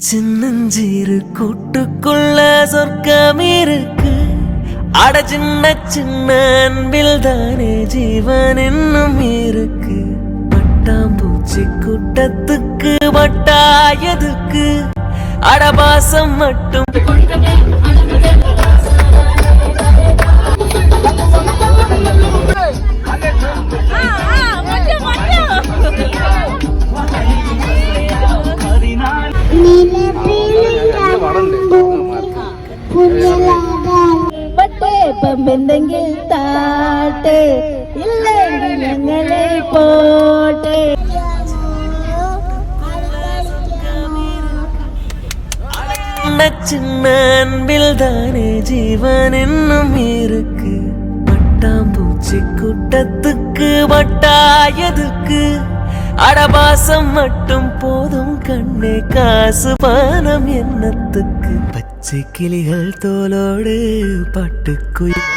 சின்னஞ்சீரு கூட்டுக்குள்ள சொர்க்கம் இருக்கு. அட சின்ன சின்ன அன்பில் தானே ஜீவன் இன்னும் இருக்கு. பட்டாம்பூச்சி கூட்டத்துக்கு வட்டாயதுக்கு அடபாசம் மட்டும் പമ്പെന്തെങ്കിൽ താട്ടെ ഇല്ലെങ്കിൽ ഞങ്ങളെ പോട്ടെ. சின்ன அன்பில் தானே ஜீவன் இன்னும் இருக்கு. பட்டாம்பூச்சி கூட்டத்துக்கு வட்டாயதுக்கு அடபாசம் மட்டும் போதும் கண்ணே. காசு பானம் என்னத்துக்கு? பச்சை கிளிகள் தோலோடு பாட்டுக்குயில்